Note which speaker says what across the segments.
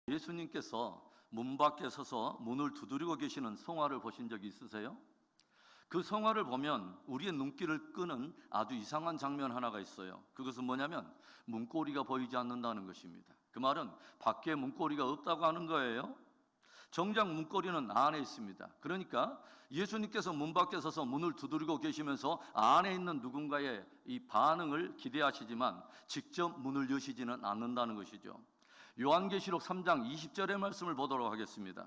Speaker 1: 예수님께서 문 밖에 서서 문을 두드리고 계시는 성화를 보신 적이 있으세요? 그 성화를 보면 우리의 눈길을 끄는 아주 이상한 장면 하나가 있어요. 그것은 뭐냐면 문고리가 보이지 않는다는 것입니다. 그 말은 밖에 문고리가 없다고 하는 거예요. 정작 문고리는 안에 있습니다. 그러니까 예수님께서 문 밖에 서서 문을 두드리고 계시면서 안에 있는 누군가의 이 반응을 기대하시지만 직접 문을 여시지는 않는다는 것이죠. 요한계시록 3장 20절의 말씀을 보도록 하겠습니다.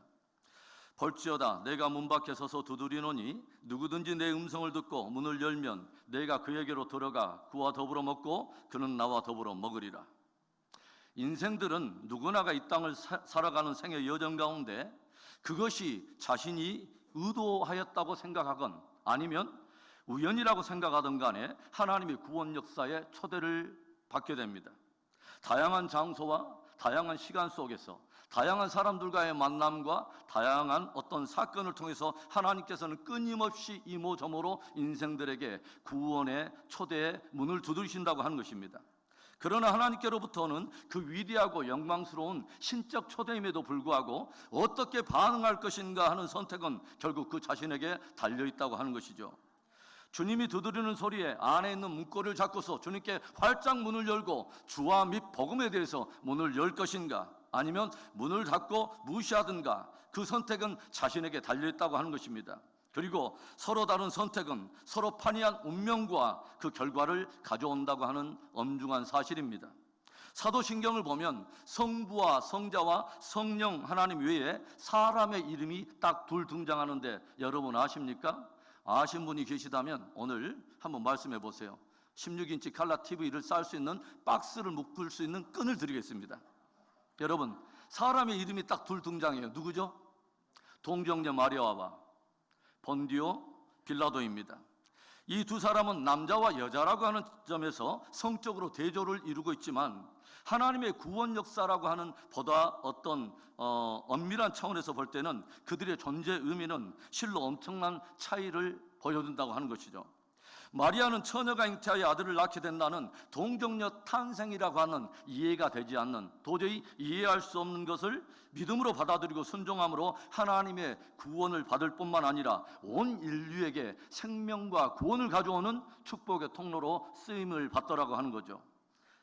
Speaker 1: 볼지어다 내가 문 밖에 서서 두드리노니 누구든지 내 음성을 듣고 문을 열면 내가 그에게로 들어가 그와 더불어 먹고 그는 나와 더불어 먹으리라. 인생들은 누구나가 이 땅을 살아가는 생의 여정 가운데 그것이 자신이 의도하였다고 생각하건 아니면 우연이라고 생각하든 간에 하나님의 구원 역사에 초대를 받게 됩니다. 다양한 장소와 다양한 시간 속에서 다양한 사람들과의 만남과 다양한 어떤 사건을 통해서 하나님께서는 끊임없이 이모저모로 인생들에게 구원의 초대의 문을 두드리신다고 하는 것입니다. 그러나 하나님께로부터는 그 위대하고 영광스러운 신적 초대임에도 불구하고 어떻게 반응할 것인가 하는 선택은 결국 그 자신에게 달려있다고 하는 것이죠. 주님이 두드리는 소리에 안에 있는 문고리를 잡고서 주님께 활짝 문을 열고 주와 및 복음에 대해서 문을 열 것인가, 아니면 문을 닫고 무시하든가, 그 선택은 자신에게 달려있다고 하는 것입니다. 그리고 서로 다른 선택은 서로 판이한 운명과 그 결과를 가져온다고 하는 엄중한 사실입니다. 사도신경을 보면 성부와 성자와 성령 하나님 외에 사람의 이름이 딱 둘 등장하는데 여러분 아십니까? 아신 분이 계시다면 오늘 한번 말씀해 보세요. 16인치 칼라 TV를 쌀 수 있는 박스를 묶을 수 있는 끈을 드리겠습니다. 여러분, 사람의 이름이 딱 둘 등장해요. 누구죠? 동정녀 마리아와 본디오 빌라도입니다. 이 두 사람은 남자와 여자라고 하는 점에서 성적으로 대조를 이루고 있지만 하나님의 구원 역사라고 하는 보다 어떤 엄밀한 차원에서 볼 때는 그들의 존재 의미는 실로 엄청난 차이를 보여준다고 하는 것이죠. 마리아는 처녀가 잉태하여 아들을 낳게 된다는 동정녀 탄생이라고 하는 이해가 되지 않는, 도저히 이해할 수 없는 것을 믿음으로 받아들이고 순종함으로 하나님의 구원을 받을 뿐만 아니라 온 인류에게 생명과 구원을 가져오는 축복의 통로로 쓰임을 받더라고 하는 거죠.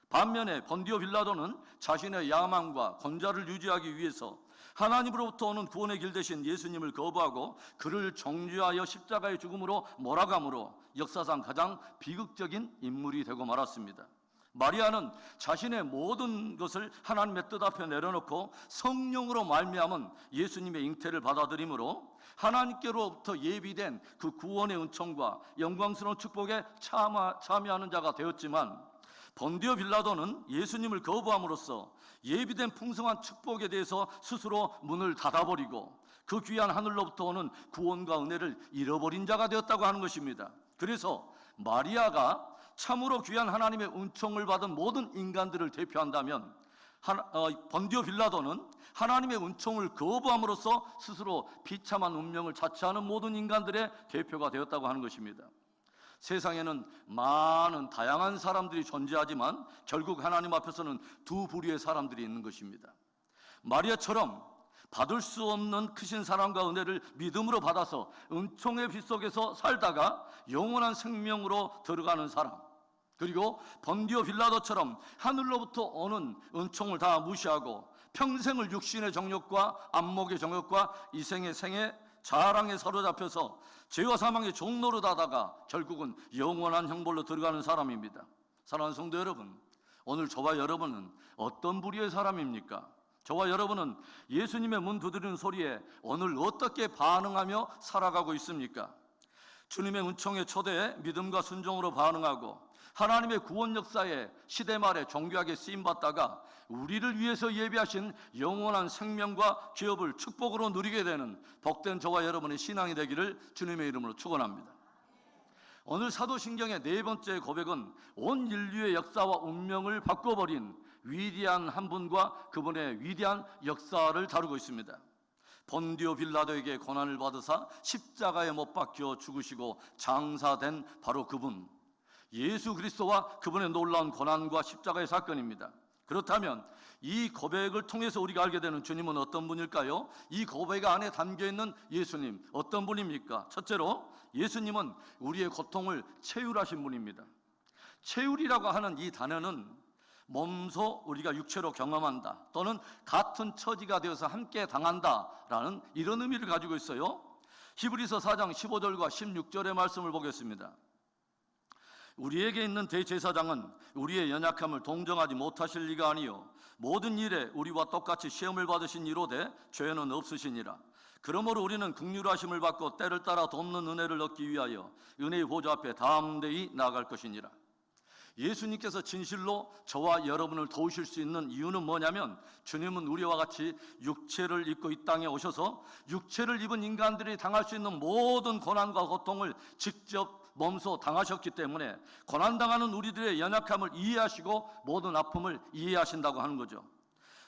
Speaker 1: 반면에 본디오 빌라도는 자신의 야망과 권좌를 유지하기 위해서 하나님으로부터 오는 구원의 길 대신 예수님을 거부하고 그를 정죄하여 십자가의 죽음으로 몰아감으로 역사상 가장 비극적인 인물이 되고 말았습니다. 마리아는 자신의 모든 것을 하나님의 뜻 앞에 내려놓고 성령으로 말미암은 예수님의 잉태를 받아들이므로 하나님께로부터 예비된 그 구원의 은총과 영광스러운 축복에 참여하는 자가 되었지만, 본디오 빌라도는 예수님을 거부함으로써 예비된 풍성한 축복에 대해서 스스로 문을 닫아버리고 그 귀한 하늘로부터 오는 구원과 은혜를 잃어버린 자가 되었다고 하는 것입니다. 그래서 마리아가 참으로 귀한 하나님의 은총을 받은 모든 인간들을 대표한다면 본디오 빌라도는 하나님의 은총을 거부함으로써 스스로 비참한 운명을 자처하는 모든 인간들의 대표가 되었다고 하는 것입니다. 세상에는 많은 다양한 사람들이 존재하지만 결국 하나님 앞에서는 두 부류의 사람들이 있는 것입니다. 마리아처럼 받을 수 없는 크신 사랑과 은혜를 믿음으로 받아서 은총의 빛 속에서 살다가 영원한 생명으로 들어가는 사람, 그리고 본디오 빌라도처럼 하늘로부터 오는 은총을 다 무시하고 평생을 육신의 정욕과 안목의 정욕과 이생의 생의 자랑에 사로잡혀서 죄와 사망의 종로로 하다가 결국은 영원한 형벌로 들어가는 사람입니다. 사랑하는 성도 여러분, 오늘 저와 여러분은 어떤 부류의 사람입니까? 저와 여러분은 예수님의 문 두드리는 소리에 오늘 어떻게 반응하며 살아가고 있습니까? 주님의 은총의 초대에 믿음과 순종으로 반응하고 하나님의 구원 역사에 시대 말에 존귀하게 쓰임받다가 우리를 위해서 예비하신 영원한 생명과 기업을 축복으로 누리게 되는 복된 저와 여러분의 신앙이 되기를 주님의 이름으로 축원합니다. 오늘 사도신경의 네 번째 고백은 온 인류의 역사와 운명을 바꿔버린 위대한 한 분과 그분의 위대한 역사를 다루고 있습니다. 본디오 빌라도에게 고난을 받으사 십자가에 못 박혀 죽으시고 장사된 바로 그분, 예수 그리스도와 그분의 놀라운 고난과 십자가의 사건입니다. 그렇다면 이 고백을 통해서 우리가 알게 되는 주님은 어떤 분일까요? 이 고백 안에 담겨있는 예수님 어떤 분입니까? 첫째로 예수님은 우리의 고통을 채울하신 분입니다. 채울이라고 하는 이 단어는 몸소 우리가 육체로 경험한다 또는 같은 처지가 되어서 함께 당한다라는 이런 의미를 가지고 있어요. 히브리서 4장 15절과 16절의 말씀을 보겠습니다. 우리에게 있는 대제사장은 우리의 연약함을 동정하지 못하실 리가 아니요 모든 일에 우리와 똑같이 시험을 받으신 이로되 죄는 없으시니라. 그러므로 우리는 긍휼하심을 받고 때를 따라 돕는 은혜를 얻기 위하여 은혜의 보좌 앞에 담대히 나아갈 것이니라. 예수님께서 진실로 저와 여러분을 도우실 수 있는 이유는 뭐냐면 주님은 우리와 같이 육체를 입고 이 땅에 오셔서 육체를 입은 인간들이 당할 수 있는 모든 고난과 고통을 직접 몸소 당하셨기 때문에 고난당하는 우리들의 연약함을 이해하시고 모든 아픔을 이해하신다고 하는 거죠.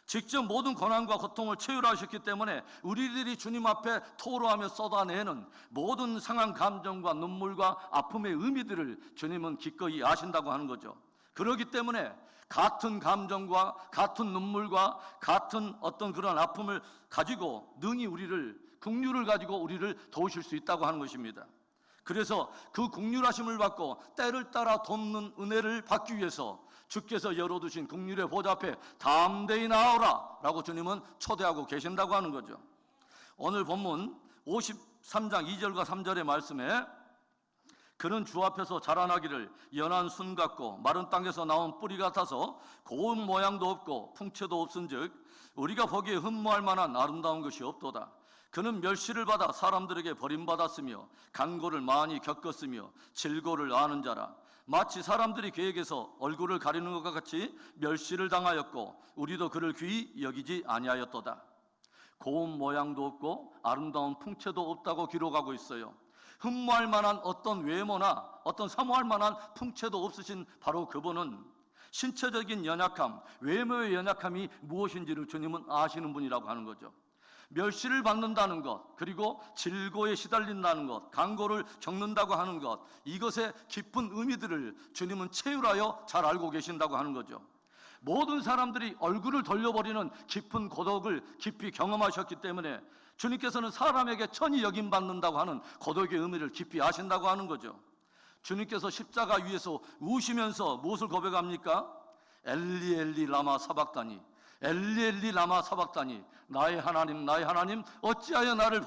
Speaker 1: 직접 모든 고난과 고통을 채울하셨기 때문에 우리들이 주님 앞에 토로하며 쏟아내는 모든 상한 감정과 눈물과 아픔의 의미들을 주님은 기꺼이 아신다고 하는 거죠. 그렇기 때문에 같은 감정과 같은 눈물과 같은 어떤 그런 아픔을 가지고 능히 우리를, 긍휼을 가지고 우리를 도우실 수 있다고 하는 것입니다. 그래서 그 긍휼하심을 받고 때를 따라 돕는 은혜를 받기 위해서 주께서 열어두신 긍휼의 보좌 앞에 담대히 나아오라 라고 주님은 초대하고 계신다고 하는 거죠. 오늘 본문 53장 2절과 3절의 말씀에 그는 주 앞에서 자라나기를 연한 순 같고 마른 땅에서 나온 뿌리 같아서 고운 모양도 없고 풍채도 없은즉 우리가 보기에 흠모할 만한 아름다운 것이 없도다. 그는 멸시를 받아 사람들에게 버림받았으며 간고를 많이 겪었으며 질고를 아는 자라. 마치 사람들이 그에게서 얼굴을 가리는 것과 같이 멸시를 당하였고 우리도 그를 귀히 여기지 아니하였도다. 고운 모양도 없고 아름다운 풍채도 없다고 기록하고 있어요. 흠모할 만한 어떤 외모나 어떤 사모할 만한 풍채도 없으신 바로 그분은 신체적인 연약함, 외모의 연약함이 무엇인지를 주님은 아시는 분이라고 하는 거죠. 멸시를 받는다는 것, 그리고 질고에 시달린다는 것, 간고를 겪는다고 하는 것, 이것의 깊은 의미들을 주님은 채울하여 잘 알고 계신다고 하는 거죠. 모든 사람들이 얼굴을 돌려버리는 깊은 고독을 깊이 경험하셨기 때문에 주님께서는 사람에게 천히 여김받는다고 하는 고독의 의미를 깊이 아신다고 하는 거죠. 주님께서 십자가 위에서 우시면서 무엇을 고백합니까? 엘리 엘리 라마 사박다니, 엘리 엘리 라마 사박다니, 나의 하나님 나의 하나님 어찌하여 나를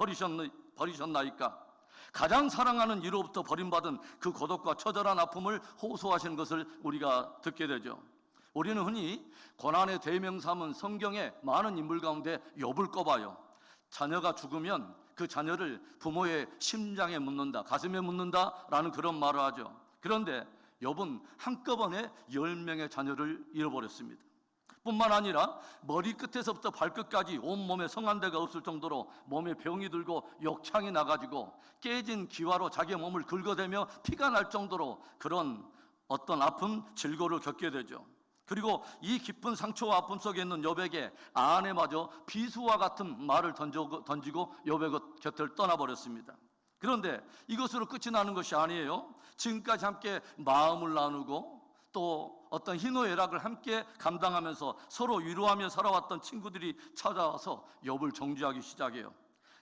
Speaker 1: 버리셨나이까. 가장 사랑하는 이로부터 버림받은 그 고독과 처절한 아픔을 호소하시는 것을 우리가 듣게 되죠. 우리는 흔히 고난의 대명사문 성경의 많은 인물 가운데 욥을 꼽아요. 자녀가 죽으면 그 자녀를 부모의 심장에 묻는다, 가슴에 묻는다라는 그런 말을 하죠. 그런데 욥은 한꺼번에 10명의 자녀를 잃어버렸습니다. 뿐만 아니라 머리끝에서부터 발끝까지 온몸에 성한데가 없을 정도로 몸에 병이 들고 욕창이 나가지고 깨진 기와로 자기의 몸을 긁어대며 피가 날 정도로 그런 어떤 아픔, 질고를 겪게 되죠. 그리고 이 깊은 상처와 아픔 속에 있는 욥에게 아내마저 비수와 같은 말을 던지고 욥의 곁을 떠나버렸습니다. 그런데 이것으로 끝이 나는 것이 아니에요. 지금까지 함께 마음을 나누고 또 어떤 희노애락을 함께 감당하면서 서로 위로하며 살아왔던 친구들이 찾아와서 욥을 정죄하기 시작해요.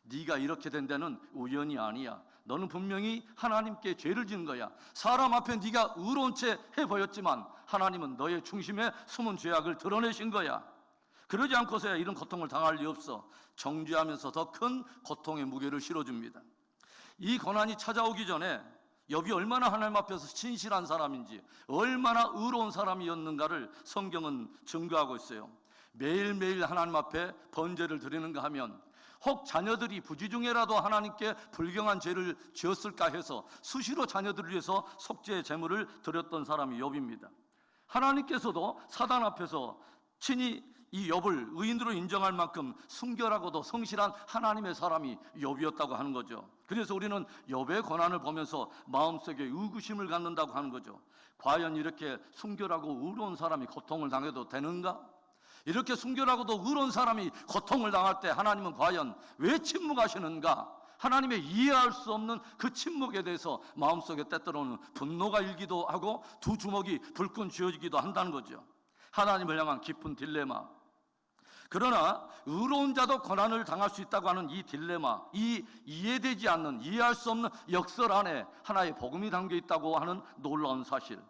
Speaker 1: 네가 이렇게 된 데는 우연이 아니야. 너는 분명히 하나님께 죄를 지은 거야. 사람 앞에 네가 의로운 채 해보였지만 하나님은 너의 중심에 숨은 죄악을 드러내신 거야. 그러지 않고서야 이런 고통을 당할 리 없어. 정죄하면서 더 큰 고통의 무게를 실어줍니다. 이 고난이 찾아오기 전에 욥이 얼마나 하나님 앞에서 신실한 사람인지, 얼마나 의로운 사람이었는가를 성경은 증거하고 있어요. 매일매일 하나님 앞에 번제를 드리는가 하면 혹 자녀들이 부지 중에라도 하나님께 불경한 죄를 지었을까 해서 수시로 자녀들을 위해서 속죄의 제물을 드렸던 사람이 욥입니다. 하나님께서도 사단 앞에서 친히 이 욥을 의인으로 인정할 만큼 순결하고도 성실한 하나님의 사람이 욥이었다고 하는 거죠. 그래서 우리는 욥의 고난을 보면서 마음속에 의구심을 갖는다고 하는 거죠. 과연 이렇게 순결하고 의로운 사람이 고통을 당해도 되는가? 이렇게 순결하고도 의로운 사람이 고통을 당할 때 하나님은 과연 왜 침묵하시는가? 하나님의 이해할 수 없는 그 침묵에 대해서 마음속에 때때로는 분노가 일기도 하고 두 주먹이 불끈 쥐어지기도 한다는 거죠. 하나님을 향한 깊은 딜레마. 그러나 의로운 자도 고난을 당할 수 있다고 하는 이 딜레마, 이 이해되지 않는, 이해할 수 없는 역설 안에 하나의 복음이 담겨 있다고 하는 놀라운 사실.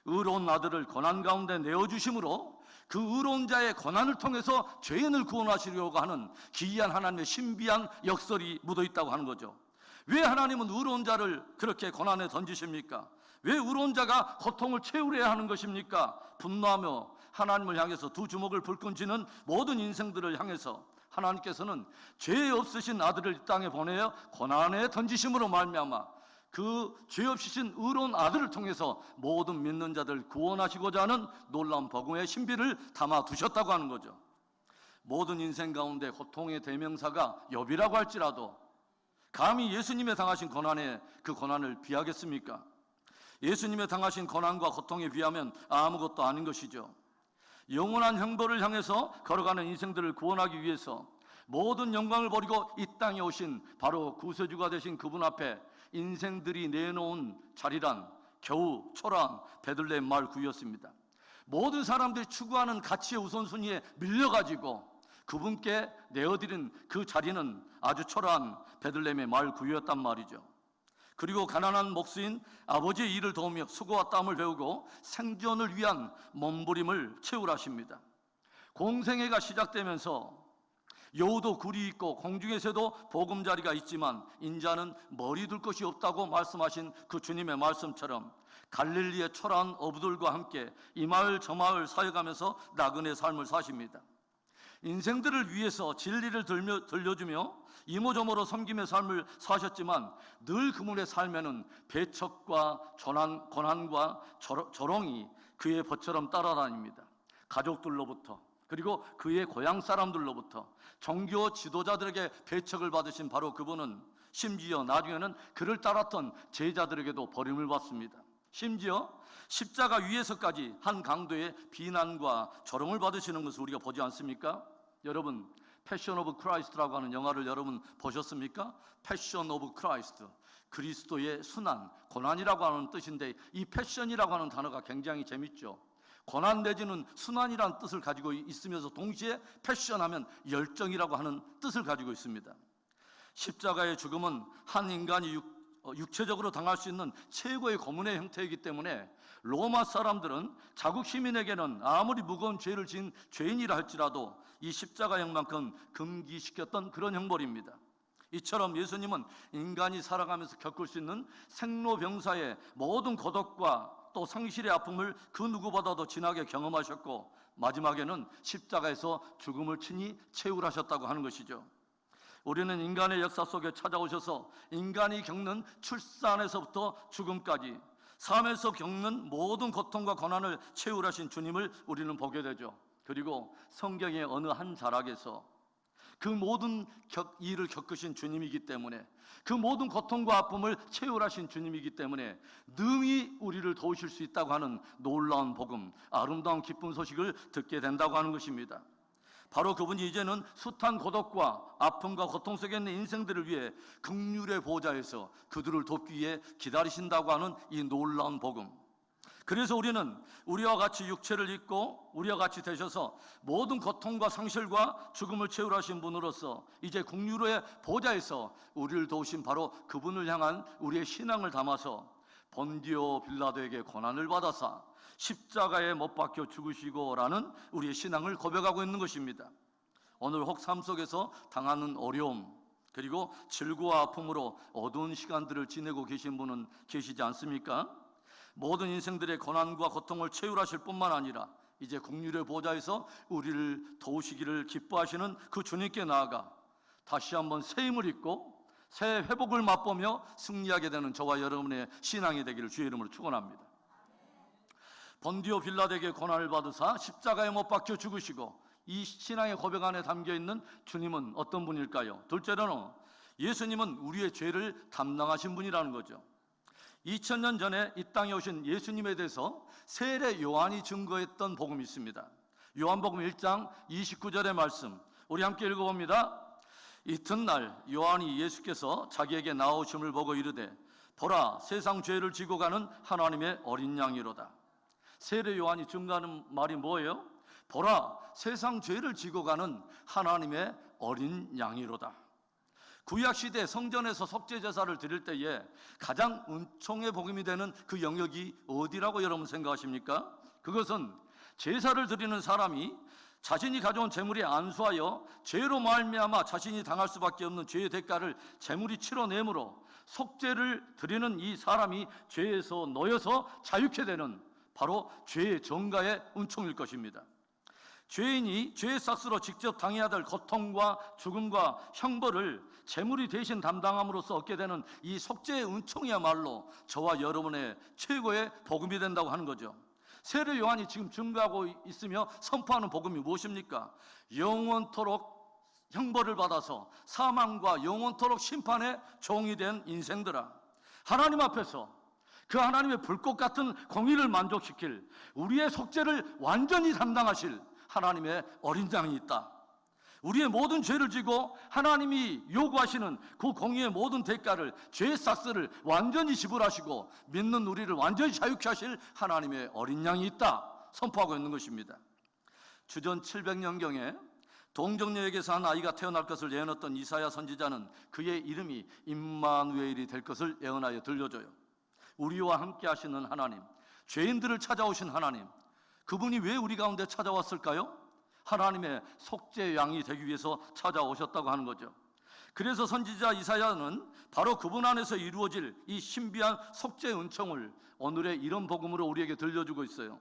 Speaker 1: 의로운 아들을 고난 가운데 내어주심으로 그 의로운 자의 고난을 통해서 죄인을 구원하시려고 하는 기이한 하나님의 신비한 역설이 묻어 있다고 하는 거죠. 왜 하나님은 의로운 자를 그렇게 고난에 던지십니까? 왜 의로운 자가 고통을 채우려야 하는 것입니까? 분노하며 하나님을 향해서 두 주먹을 불끈 쥐는 모든 인생들을 향해서 하나님께서는 죄 없으신 아들을 이 땅에 보내어 고난에 던지심으로 말미암아 그 죄 없으신 의로운 아들을 통해서 모든 믿는 자들 구원하시고자 하는 놀라운 복음의 신비를 담아 두셨다고 하는 거죠. 모든 인생 가운데 고통의 대명사가 욥이라고 할지라도 감히 예수님의 당하신 고난에 그 고난을 비하겠습니까? 예수님의 당하신 고난과 고통에 비하면 아무것도 아닌 것이죠. 영원한 형벌을 향해서 걸어가는 인생들을 구원하기 위해서 모든 영광을 버리고 이 땅에 오신 바로 구세주가 되신 그분 앞에 인생들이 내놓은 자리란 겨우 초라한 베들레헴 마을 구였습니다. 모든 사람들이 추구하는 가치의 우선순위에 밀려가지고 그분께 내어드린 그 자리는 아주 초라한 베들레헴의 마을 구였단 말이죠. 그리고 가난한 목수인 아버지의 일을 도우며 수고와 땀을 배우고 생존을 위한 몸부림을 채우라십니다. 공생애가 시작되면서 여우도 굴이 있고 공중에서도 보금자리가 있지만 인자는 머리 둘 것이 없다고 말씀하신 그 주님의 말씀처럼 갈릴리의 초라한 어부들과 함께 이 마을 저 마을 사역하면서 나그네 삶을 사십니다. 인생들을 위해서 진리를 들려주며 이모저모로 섬김의 삶을 사셨지만 늘 그분의 삶에는 배척과 고난과 조롱이 그의 벗처럼 따라다닙니다. 가족들로부터 그리고 그의 고향 사람들로부터 종교 지도자들에게 배척을 받으신 바로 그분은 심지어 나중에는 그를 따랐던 제자들에게도 버림을 받습니다. 심지어 십자가 위에서까지 한 강도의 비난과 조롱을 받으시는 것을 우리가 보지 않습니까? 여러분, 패션 오브 크라이스트라고 하는 영화를 여러분 보셨습니까? 패션 오브 크라이스트, 그리스도의 순환, 고난이라고 하는 뜻인데 이 패션이라고 하는 단어가 굉장히 재밌죠. 고난 내지는 순환이라는 뜻을 가지고 있으면서 동시에 패션하면 열정이라고 하는 뜻을 가지고 있습니다. 십자가의 죽음은 한 인간이 육체적으로 당할 수 있는 최고의 고문의 형태이기 때문에 로마 사람들은 자국 시민에게는 아무리 무거운 죄를 지은 죄인이라 할지라도 이 십자가형만큼 금기시켰던 그런 형벌입니다. 이처럼 예수님은 인간이 살아가면서 겪을 수 있는 생로병사의 모든 고독과 또 상실의 아픔을 그 누구보다도 진하게 경험하셨고 마지막에는 십자가에서 죽음을 친히 채울하셨다고 하는 것이죠. 우리는 인간의 역사 속에 찾아오셔서 인간이 겪는 출산에서부터 죽음까지 삶에서 겪는 모든 고통과 고난을 채울하신 주님을 우리는 보게 되죠. 그리고 성경의 어느 한 자락에서 그 모든 일을 겪으신 주님이기 때문에 그 모든 고통과 아픔을 채울하신 주님이기 때문에 능히 우리를 도우실 수 있다고 하는 놀라운 복음, 아름다운 기쁜 소식을 듣게 된다고 하는 것입니다. 바로 그분이 이제는 숱한 고독과 아픔과 고통 속에 있는 인생들을 위해 긍휼의 보좌에서 그들을 돕기 위해 기다리신다고 하는 이 놀라운 복음. 그래서 우리는 우리와 같이 육체를 입고 우리와 같이 되셔서 모든 고통과 상실과 죽음을 채울하신 분으로서 이제 긍휼의 보좌에서 우리를 도우신 바로 그분을 향한 우리의 신앙을 담아서 본디오 빌라도에게 고난을 받아사 십자가에 못 박혀 죽으시고라는 우리의 신앙을 고백하고 있는 것입니다. 오늘 혹 삶 속에서 당하는 어려움 그리고 질고와 아픔으로 어두운 시간들을 지내고 계신 분은 계시지 않습니까? 모든 인생들의 고난과 고통을 채울하실 뿐만 아니라 이제 긍휼의 보좌에서 우리를 도우시기를 기뻐하시는 그 주님께 나아가 다시 한번 새 힘을 입고 새 회복을 맛보며 승리하게 되는 저와 여러분의 신앙이 되기를 주의 이름으로 축원합니다. 본디오 빌라도에게 고난을 받으사 십자가에 못 박혀 죽으시고 이 신앙의 고백 안에 담겨 있는 주님은 어떤 분일까요? 둘째로는 예수님은 우리의 죄를 담당하신 분이라는 거죠. 2000년 전에 이 땅에 오신 예수님에 대해서 세례 요한이 증거했던 복음이 있습니다. 요한복음 1장 29절의 말씀, 우리 함께 읽어봅니다. 이튿날 요한이 예수께서 자기에게 나오심을 보고 이르되 보라, 세상 죄를 지고 가는 하나님의 어린 양이로다. 세례 요한이 증거하는 말이 뭐예요? 보라, 세상 죄를 지고 가는 하나님의 어린 양이로다. 구약시대 성전에서 속죄제사를 드릴 때에 가장 은총의 복음이 되는 그 영역이 어디라고 여러분 생각하십니까? 그것은 제사를 드리는 사람이 자신이 가져온 제물에 안수하여 죄로 말미암아 자신이 당할 수밖에 없는 죄의 대가를 제물이 치러내므로 속죄를 드리는 이 사람이 죄에서 놓여서 자유케 되는 바로 죄의 정가의 은총일 것입니다. 죄인이 죄의 삭스로 직접 당해야 될 고통과 죽음과 형벌을 제물이 대신 담당함으로써 얻게 되는 이 속죄의 은총이야말로 저와 여러분의 최고의 복음이 된다고 하는 거죠. 세례 요한이 지금 증거하고 있으며 선포하는 복음이 무엇입니까? 영원토록 형벌을 받아서 사망과 영원토록 심판의 종이 된 인생들아, 하나님 앞에서 그 하나님의 불꽃 같은 공의를 만족시킬 우리의 속죄를 완전히 담당하실 하나님의 어린 양이 있다. 우리의 모든 죄를 지고 하나님이 요구하시는 그 공의의 모든 대가를, 죄의 삭스를 완전히 지불하시고 믿는 우리를 완전히 자유케 하실 하나님의 어린 양이 있다 선포하고 있는 것입니다. 주전 700년경에 동정녀에게서 한 아이가 태어날 것을 예언했던 이사야 선지자는 그의 이름이 임마누엘이 될 것을 예언하여 들려줘요. 우리와 함께 하시는 하나님, 죄인들을 찾아오신 하나님, 그분이 왜 우리 가운데 찾아왔을까요? 하나님의 속죄 양이 되기 위해서 찾아오셨다고 하는 거죠. 그래서 선지자 이사야는 바로 그분 안에서 이루어질 이 신비한 속죄 은총을 오늘의 이런 복음으로 우리에게 들려주고 있어요.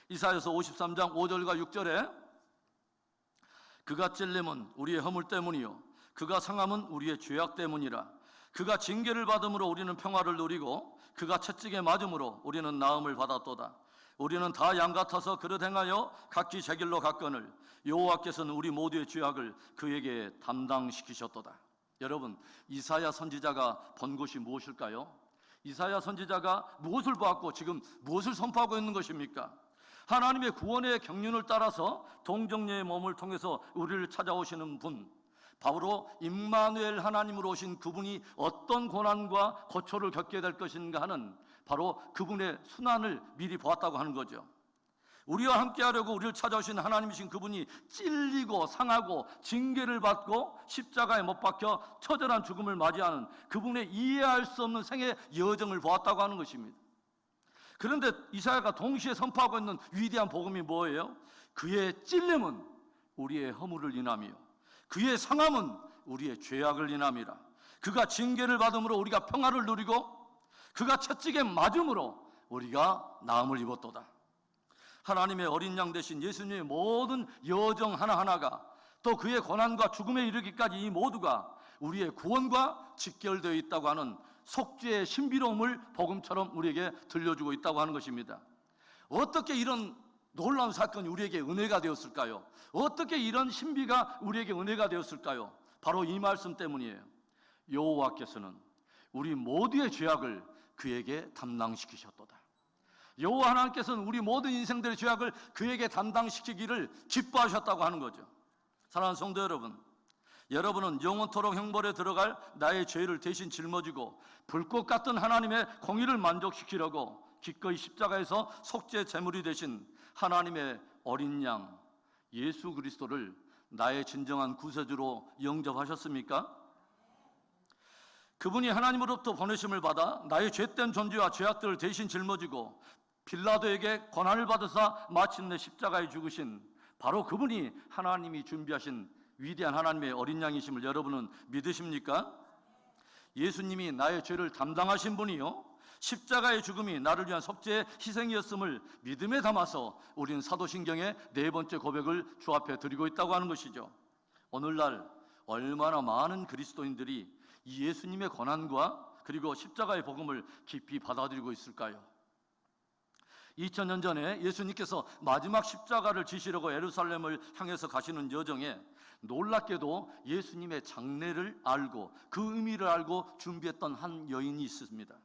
Speaker 1: 이사야서 53장 5절과 6절에 그가 찔림은 우리의 허물 때문이요 그가 상함은 우리의 죄악 때문이라. 그가 징계를 받음으로 우리는 평화를 누리고 그가 채찍에 맞음으로 우리는 나음을 받았도다. 우리는 다 양 같아서 그릇 행하여 각기 제 길로 갔거늘 여호와께서는 우리 모두의 죄악을 그에게 담당시키셨도다. 여러분, 이사야 선지자가 본 것이 무엇일까요? 이사야 선지자가 무엇을 보았고 지금 무엇을 선포하고 있는 것입니까? 하나님의 구원의 경륜을 따라서 동정녀의 몸을 통해서 우리를 찾아오시는 분, 바로 임마누엘 하나님으로 오신 그분이 어떤 고난과 고초를 겪게 될 것인가 하는 바로 그분의 순환을 미리 보았다고 하는 거죠. 우리와 함께 하려고 우리를 찾아오신 하나님이신 그분이 찔리고 상하고 징계를 받고 십자가에 못 박혀 처절한 죽음을 맞이하는 그분의 이해할 수 없는 생의 여정을 보았다고 하는 것입니다. 그런데 이사야가 동시에 선포하고 있는 위대한 복음이 뭐예요? 그의 찔림은 우리의 허물을 인하며 그의 상함은 우리의 죄악을 인함이라. 그가 징계를 받음으로 우리가 평화를 누리고 그가 채찍에 맞음으로 우리가 나음을 입었도다. 하나님의 어린 양 되신 예수님의 모든 여정 하나하나가 또 그의 고난과 죽음에 이르기까지 이 모두가 우리의 구원과 직결되어 있다고 하는 속죄의 신비로움을 복음처럼 우리에게 들려주고 있다고 하는 것입니다. 어떻게 이런 놀라운 사건이 우리에게 은혜가 되었을까요? 어떻게 이런 신비가 우리에게 은혜가 되었을까요? 바로 이 말씀 때문이에요. 여호와께서는 우리 모두의 죄악을 그에게 담당시키셨도다. 여호와 하나님께서는 우리 모든 인생들의 죄악을 그에게 담당시키기를 기뻐하셨다고 하는 거죠. 사랑하는 성도 여러분, 여러분은 영원토록 형벌에 들어갈 나의 죄를 대신 짊어지고 불꽃 같은 하나님의 공의를 만족시키려고 기꺼이 십자가에서 속죄 제물이 되신 하나님의 어린 양 예수 그리스도를 나의 진정한 구세주로 영접하셨습니까? 그분이 하나님으로부터 보내심을 받아 나의 죄된 존재와 죄악들을 대신 짊어지고 빌라도에게 고난을 받으사 마침내 십자가에 죽으신 바로 그분이 하나님이 준비하신 위대한 하나님의 어린 양이심을 여러분은 믿으십니까? 예수님이 나의 죄를 담당하신 분이요 십자가의 죽음이 나를 위한 속죄의 희생이었음을 믿음에 담아서 우리는 사도신경의 네 번째 고백을 주 앞에 드리고 있다고 하는 것이죠. 오늘날 얼마나 많은 그리스도인들이 이 예수님의 고난과 그리고 십자가의 복음을 깊이 받아들이고 있을까요? 2000년 전에 예수님께서 마지막 십자가를 지시려고 예루살렘을 향해서 가시는 여정에 놀랍게도 예수님의 장례를 알고 그 의미를 알고 준비했던 한 여인이 있습니다.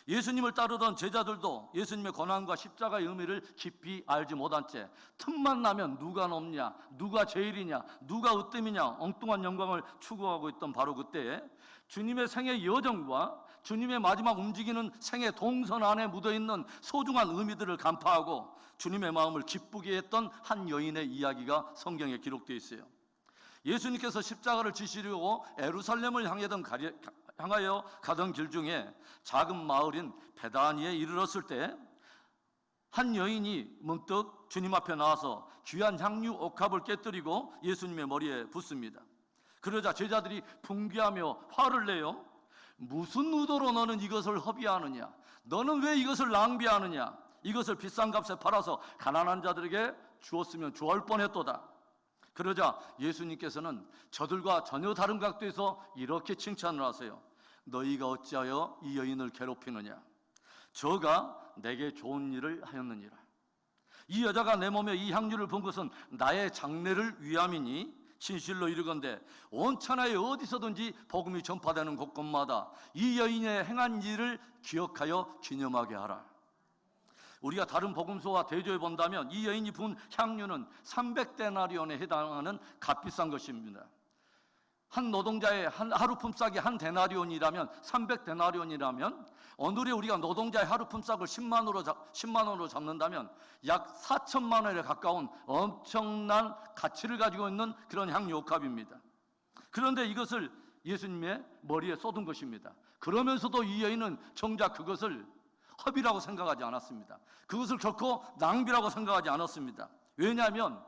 Speaker 1: 예수님을 따르던 제자들도 예수님의 고난과 십자가의 의미를 깊이 알지 못한 채 틈만 나면 누가 높냐, 누가 제일이냐, 누가 으뜸이냐 엉뚱한 영광을 추구하고 있던 바로 그때에 주님의 생의 여정과 주님의 마지막 움직이는 생의 동선 안에 묻어있는 소중한 의미들을 간파하고 주님의 마음을 기쁘게 했던 한 여인의 이야기가 성경에 기록되어 있어요. 예수님께서 십자가를 지시려고 예루살렘을 향하여 가던 길 중에 작은 마을인 베다니에 이르렀을 때 한 여인이 문득 주님 앞에 나와서 귀한 향유 옥합을 깨뜨리고 예수님의 머리에 붓습니다. 그러자 제자들이 분개하며 화를 내요. 무슨 의도로 너는 이것을 허비하느냐? 너는 왜 이것을 낭비하느냐? 이것을 비싼 값에 팔아서 가난한 자들에게 주었으면 좋을 뻔했도다. 그러자 예수님께서는 저들과 전혀 다른 각도에서 이렇게 칭찬을 하세요. 너희가 어찌하여 이 여인을 괴롭히느냐? 저가 내게 좋은 일을 하였느니라. 이 여자가 내 몸에 이 향유를 본 것은 나의 장례를 위함이니 진실로 이르건대 온 천하에 어디서든지 복음이 전파되는 곳곳마다 이 여인의 행한 일을 기억하여 기념하게 하라. 우리가 다른 복음서와 대조해 본다면 이 여인이 분 향유는 300데나리온에 해당하는 값비싼 것입니다. 한 노동자의 하루 품삯이 한 데나리온이라면 300데나리온이라면 오늘의 우리가 노동자의 하루 품삯을 10만 원으로 잡는다면 약 4천만 원에 가까운 엄청난 가치를 가지고 있는 그런 향유 옥합입니다. 그런데 이것을 예수님의 머리에 쏟은 것입니다. 그러면서도 이 여인은 정작 그것을 허비라고 생각하지 않았습니다. 그것을 결코 낭비라고 생각하지 않았습니다. 왜냐하면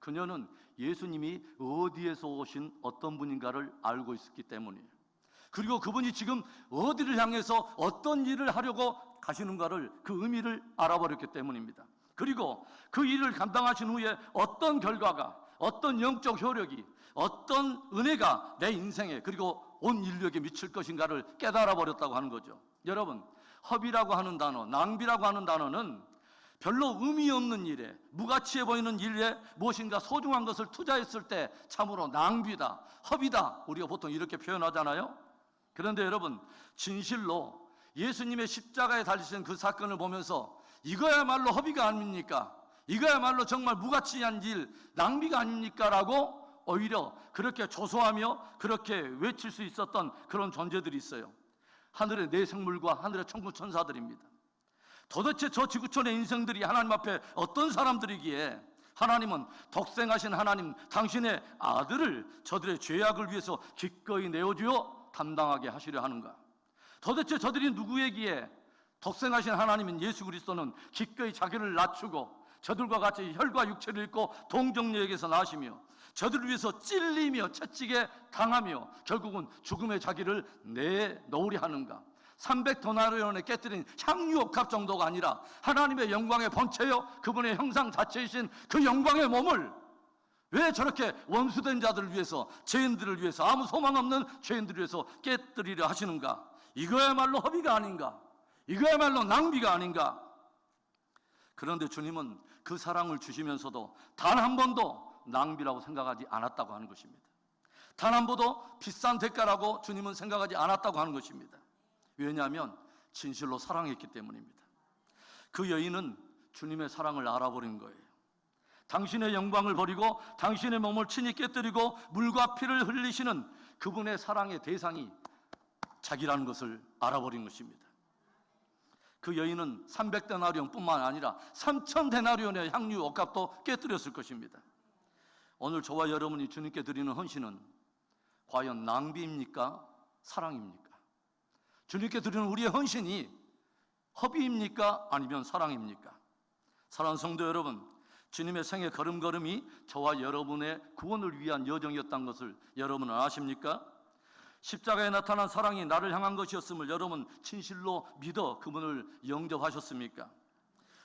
Speaker 1: 그녀는 예수님이 어디에서 오신 어떤 분인가를 알고 있었기 때문이에요. 그리고 그분이 지금 어디를 향해서 어떤 일을 하려고 가시는가를 그 의미를 알아버렸기 때문입니다. 그리고 그 일을 감당하신 후에 어떤 결과가, 어떤 영적 효력이, 어떤 은혜가 내 인생에 그리고 온 인류에게 미칠 것인가를 깨달아 버렸다고 하는 거죠. 여러분, 허비라고 하는 단어, 낭비라고 하는 단어는 별로 의미 없는 일에, 무가치해 보이는 일에 무엇인가 소중한 것을 투자했을 때 참으로 낭비다, 허비다, 우리가 보통 이렇게 표현하잖아요. 그런데 여러분, 진실로 예수님의 십자가에 달리신 그 사건을 보면서 이거야말로 허비가 아닙니까? 이거야말로 정말 무가치한 일, 낭비가 아닙니까? 라고 오히려 그렇게 조소하며 그렇게 외칠 수 있었던 그런 존재들이 있어요. 하늘의 네 생물과 하늘의 천군 천사들입니다. 도대체 저 지구촌의 인생들이 하나님 앞에 어떤 사람들이기에 하나님은 독생하신 하나님 당신의 아들을 저들의 죄악을 위해서 기꺼이 내어주어 담당하게 하시려 하는가? 도대체 저들이 누구이기에 독생하신 하나님인 예수 그리스도는 기꺼이 자기를 낮추고 저들과 같이 혈과 육체를 입고 동정녀에게서 나시며 저들을 위해서 찔리며 채찍에 당하며 결국은 죽음의 자기를 내놓으려 하는가? 300데나리온에 깨뜨린 향유 옥합 정도가 아니라 하나님의 영광의 본체요 그분의 형상 자체이신 그 영광의 몸을 왜 저렇게 원수된 자들을 위해서, 죄인들을 위해서, 아무 소망 없는 죄인들을 위해서 깨뜨리려 하시는가? 이거야말로 허비가 아닌가? 이거야말로 낭비가 아닌가? 그런데 주님은 그 사랑을 주시면서도 단 한 번도 낭비라고 생각하지 않았다고 하는 것입니다. 단 한 번도 비싼 대가라고 주님은 생각하지 않았다고 하는 것입니다. 왜냐하면 진실로 사랑했기 때문입니다. 그 여인은 주님의 사랑을 알아버린 거예요. 당신의 영광을 버리고 당신의 몸을 친히 깨뜨리고 물과 피를 흘리시는 그분의 사랑의 대상이 자기라는 것을 알아버린 것입니다. 그 여인은 300데나리온 뿐만 아니라 3000데나리온의 향유 옥합도 깨뜨렸을 것입니다. 오늘 저와 여러분이 주님께 드리는 헌신은 과연 낭비입니까? 사랑입니까? 주님께 드리는 우리의 헌신이 허비입니까? 아니면 사랑입니까? 사랑하는 성도 여러분, 주님의 생애 걸음걸음이 저와 여러분의 구원을 위한 여정이었다는 것을 여러분은 아십니까? 십자가에 나타난 사랑이 나를 향한 것이었음을 여러분 진실로 믿어 그분을 영접하셨습니까?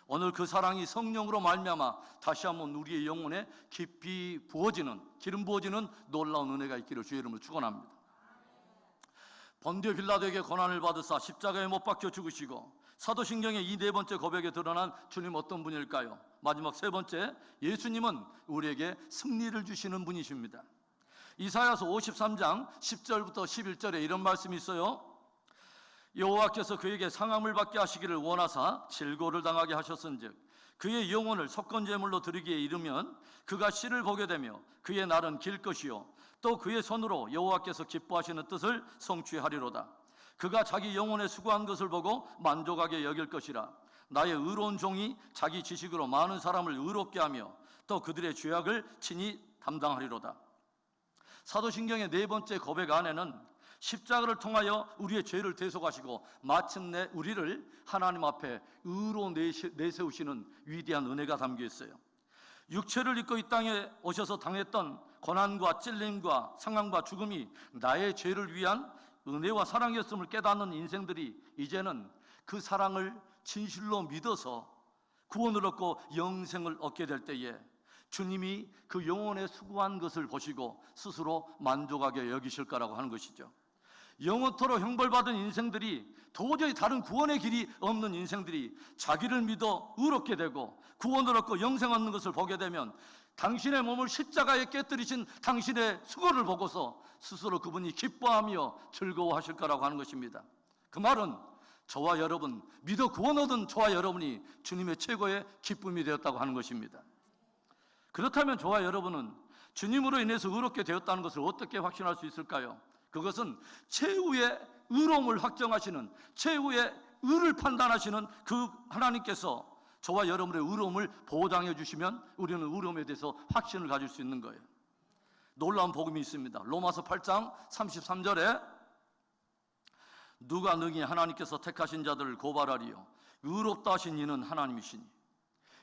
Speaker 1: 오늘 그 사랑이 성령으로 말미암아 다시 한번 우리의 영혼에 깊이 부어지는, 기름 부어지는 놀라운 은혜가 있기를 주의 이름으로 축원합니다. 본디오 빌라도에게 고난을 받으사 십자가에 못 박혀 죽으시고 사도신경의 이 네 번째 고백에 드러난 주님 어떤 분일까요? 마지막 세 번째, 예수님은 우리에게 승리를 주시는 분이십니다. 이사야서 53장 10절부터 11절에 이런 말씀이 있어요. 여호와께서 그에게 상함을 받게 하시기를 원하사 질고를 당하게 하셨은즉 그의 영혼을 속건제물로 드리기에 이르면 그가 씨를 보게 되며 그의 날은 길 것이요 또 그의 손으로 여호와께서 기뻐하시는 뜻을 성취하리로다. 그가 자기 영혼에 수고한 것을 보고 만족하게 여길 것이라. 나의 의로운 종이 자기 지식으로 많은 사람을 의롭게 하며 또 그들의 죄악을 친히 담당하리로다. 사도신경의 네 번째 고백 안에는 십자가를 통하여 우리의 죄를 대속하시고 마침내 우리를 하나님 앞에 의로 내세우시는 위대한 은혜가 담겨 있어요. 육체를 입고 이 땅에 오셔서 당했던 고난과 찔림과 상함과 죽음이 나의 죄를 위한 은혜와 사랑이었음을 깨닫는 인생들이 이제는 그 사랑을 진실로 믿어서 구원을 얻고 영생을 얻게 될 때에 주님이 그 영혼에 수고한 것을 보시고 스스로 만족하게 여기실 거라고 하는 것이죠. 영원토록 형벌받은 인생들이, 도저히 다른 구원의 길이 없는 인생들이 자기를 믿어 의롭게 되고 구원을 얻고 영생 얻는 것을 보게 되면 당신의 몸을 십자가에 깨뜨리신 당신의 수고를 보고서 스스로 그분이 기뻐하며 즐거워하실 거라고 하는 것입니다. 그 말은 저와 여러분, 믿어 구원 얻은 저와 여러분이 주님의 최고의 기쁨이 되었다고 하는 것입니다. 그렇다면 저와 여러분은 주님으로 인해서 의롭게 되었다는 것을 어떻게 확신할 수 있을까요? 그것은 최후의 의로움을 확정하시는, 최후의 의를 판단하시는 그 하나님께서 저와 여러분의 의로움을 보장해 주시면 우리는 의로움에 대해서 확신을 가질 수 있는 거예요. 놀라운 복음이 있습니다. 로마서 8장 33절에 누가 능히 하나님께서 택하신 자들을 고발하리요 의롭다 하신 이는 하나님이시니.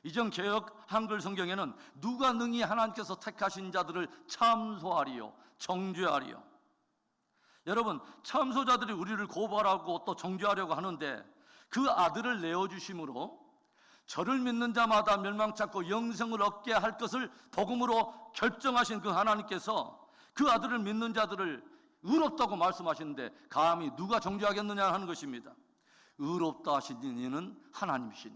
Speaker 1: 이전 개역 한글 성경에는 누가 능히 하나님께서 택하신 자들을 참소하리요 정죄하리요. 여러분, 참소자들이 우리를 고발하고 또 정죄하려고 하는데 그 아들을 내어주심으로 저를 믿는 자마다 멸망치 않고 영생을 얻게 할 것을 복음으로 결정하신 그 하나님께서 그 아들을 믿는 자들을 의롭다고 말씀하시는데 감히 누가 정죄하겠느냐 하는 것입니다. 의롭다 하시는 이는 하나님이시니,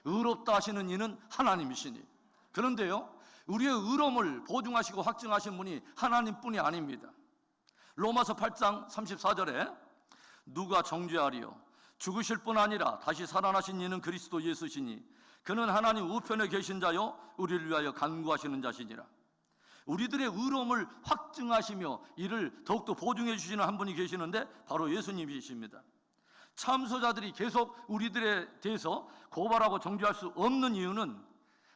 Speaker 1: 의롭다 하시는 이는 하나님이시니. 그런데요, 우리의 의로움을 보증하시고 확증하신 분이 하나님뿐이 아닙니다. 로마서 8장 34절에 누가 정죄하리요 죽으실 뿐 아니라 다시 살아나신 이는 그리스도 예수시니 그는 하나님 우편에 계신 자요 우리를 위하여 간구하시는 자시니라. 우리들의 의로움을 확증하시며 이를 더욱더 보증해 주시는 한 분이 계시는데 바로 예수님이십니다. 참소자들이 계속 우리들에 대해서 고발하고 정죄할 수 없는 이유는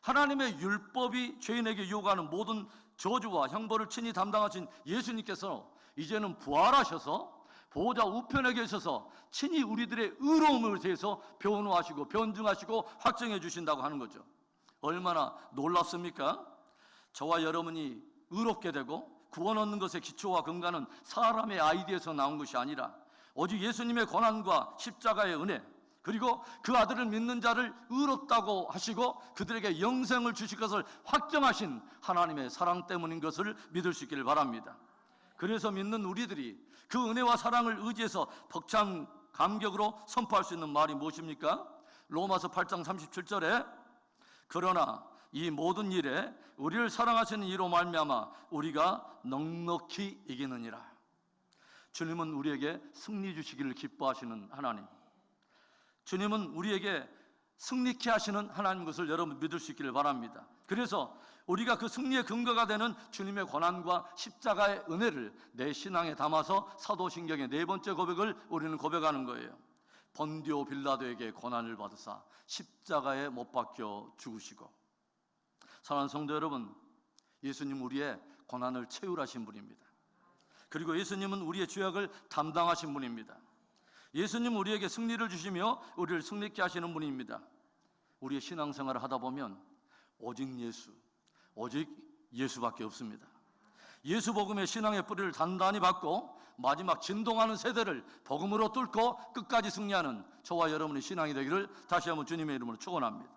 Speaker 1: 하나님의 율법이 죄인에게 요구하는 모든 저주와 형벌을 친히 담당하신 예수님께서 이제는 부활하셔서 보호자 우편에 계셔서 친히 우리들의 의로움을 대해서 변호하시고 변증하시고 확정해 주신다고 하는 거죠. 얼마나 놀랍습니까? 저와 여러분이 의롭게 되고 구원 얻는 것의 기초와 근간은 사람의 아이디어에서 나온 것이 아니라 오직 예수님의 고난과 십자가의 은혜, 그리고 그 아들을 믿는 자를 의롭다고 하시고 그들에게 영생을 주실 것을 확정하신 하나님의 사랑 때문인 것을 믿을 수 있기를 바랍니다. 그래서 믿는 우리들이 그 은혜와 사랑을 의지해서 벅찬 감격으로 선포할 수 있는 말이 무엇입니까? 로마서 8장 37절에 그러나 이 모든 일에 우리를 사랑하시는 이로 말미암아 우리가 넉넉히 이기느니라. 주님은 우리에게 승리 주시기를 기뻐하시는 하나님, 주님은 우리에게 승리케 하시는 하나님 것을 여러분 믿을 수 있기를 바랍니다. 그래서 우리가 그 승리의 근거가 되는 주님의 고난과 십자가의 은혜를 내 신앙에 담아서 사도신경의 네 번째 고백을 우리는 고백하는 거예요. 본디오 빌라도에게 고난을 받으사 십자가에 못 박혀 죽으시고. 사랑하는 성도 여러분, 예수님 우리의 고난을 채울하신 분입니다. 그리고 예수님은 우리의 죄악을 담당하신 분입니다. 예수님 우리에게 승리를 주시며 우리를 승리케 하시는 분입니다. 우리의 신앙생활을 하다 보면 오직 예수밖에 없습니다. 예수 복음의 신앙의 뿌리를 단단히 받고 마지막 진동하는 세대를 복음으로 뚫고 끝까지 승리하는 저와 여러분의 신앙이 되기를 다시 한번 주님의 이름으로 축원합니다.